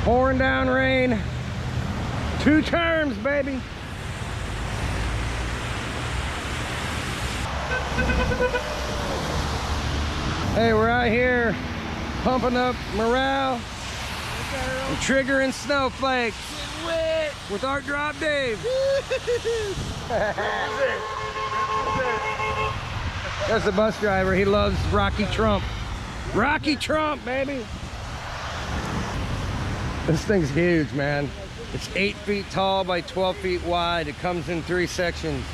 Pouring down rain. 2 terms, baby. Hey, we're out here pumping up morale and triggering snowflakes with Art Drop Dave. That's the bus driver. He loves Rocky Trump. Rocky Trump, baby. This thing's huge, man. It's 8 feet tall by 12 feet wide. It comes in 3 sections.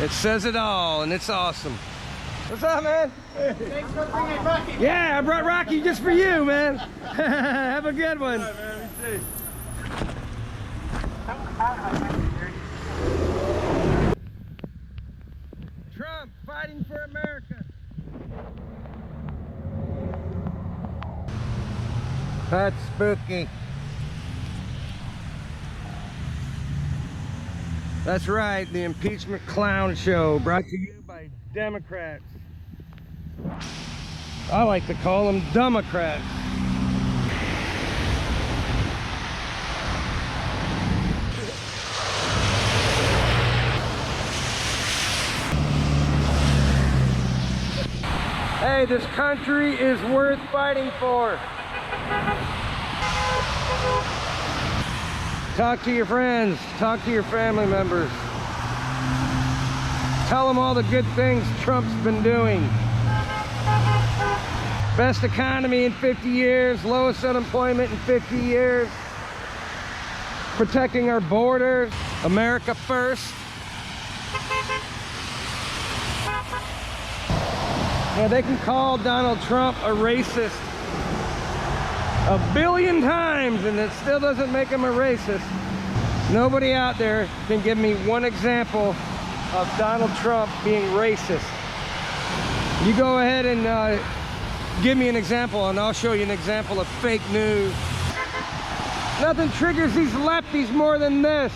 It says it all, and it's awesome. What's up, man? Hey. Thanks for bringing Rocky. Yeah, I brought Rocky just for you, man. Have a good one. All right, man. Let me see. Trump fighting for America. That's spooky. That's right, the impeachment clown show brought to you by Democrats. I like to call them Democrats. Hey, this country is worth fighting for. Talk to your friends, talk to your family members. Tell them all the good things Trump's been doing. Best economy in 50 years, lowest unemployment in 50 years. Protecting our borders, America first. Yeah, they can call Donald Trump a racist 1 billion times and it still doesn't make him a racist. Nobody out there can give me one example of Donald Trump being racist. You go ahead and give me an example and I'll show you an example of fake news. Nothing triggers these lefties more than this.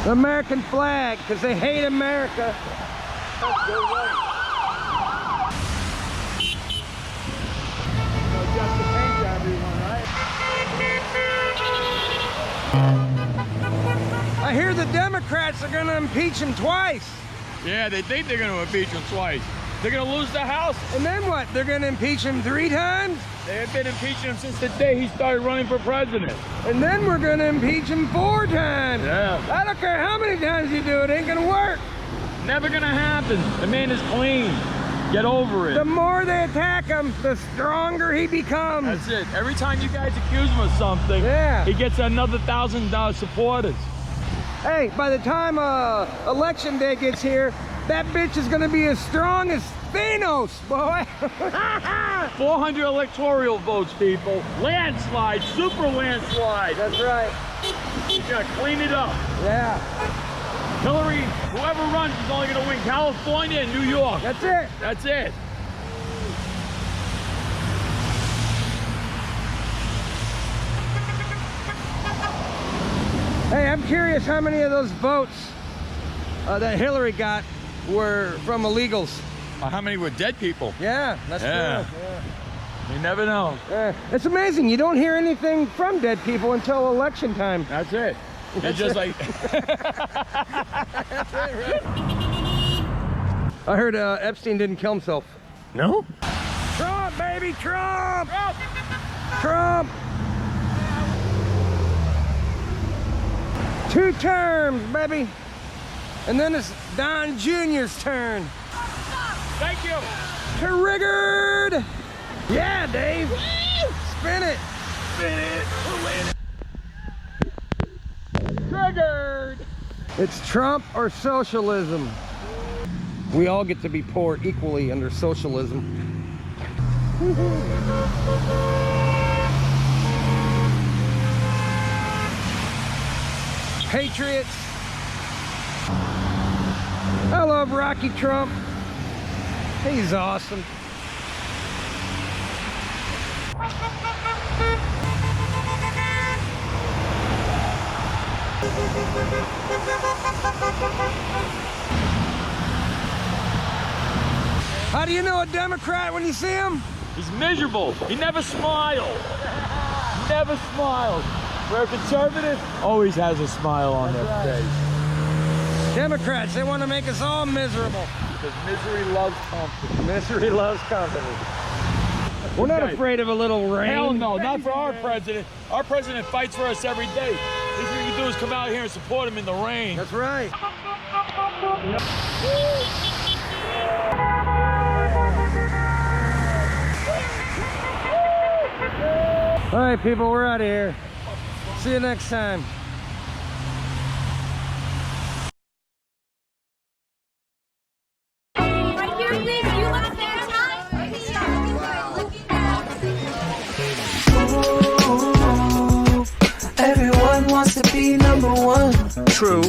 The American flag, because they hate America. I hear the Democrats are going to impeach him twice. Yeah, they think they're going to impeach him twice. They're going to lose the House. And then what? They're going to impeach him 3 times? They have been impeaching him since the day he started running for president. And then we're going to impeach him 4 times. Yeah. I don't care how many times you do it, ain't going to work. Never going to happen. The man is clean. Get over it. The more they attack him, the stronger he becomes. That's it. Every time you guys accuse him of something, yeah, he gets another 1,000 supporters. Hey, by the time election day gets here, that bitch is going to be as strong as Thanos, boy. 400 electoral votes, people. Landslide, super landslide. That's right. He's going to clean it up. Yeah. Hillary, whoever runs is only going to win California and New York. That's it. That's it. Hey, I'm curious how many of those votes that Hillary got were from illegals. How many were dead people? Yeah, that's true. Yeah. You never know. It's amazing. You don't hear anything from dead people until election time. That's it. It's just like... That's it, right? I heard Epstein didn't kill himself. No? Trump, baby, Trump! Trump! Trump! 2 terms, baby. And then it's Don Jr.'s turn. Thank you. Triggered! Yeah, Dave. Woo! Spin it. Spin it. Triggered! It's Trump or socialism. We all get to be poor equally under socialism. Patriots. I love Rocky Trump. He's awesome. How do you know a Democrat when you see him? He's miserable. He never smiles. Never smiles. Where a conservative always has a smile on their face. Democrats, they want to make us all miserable. Because misery loves company. Misery loves company. We're not afraid of a little rain. Hell no, not for our president. Our president fights for us every day. Least we can do is come out here and support him in the rain. That's right. All right, people, we're out of here. See you next time. Right here, please. You want to say Everyone wants to be number one. True.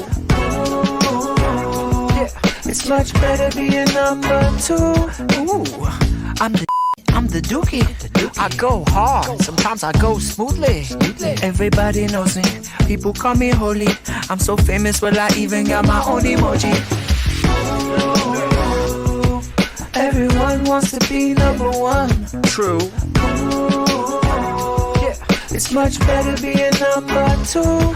Yeah, it's much better being number two. Ooh, I'm the dookie. I go hard, sometimes I go smoothly. Everybody knows me. People call me holy. I'm so famous, well, I even got my own emoji. Everyone wants to be number one. True. Yeah, it's much better being number two.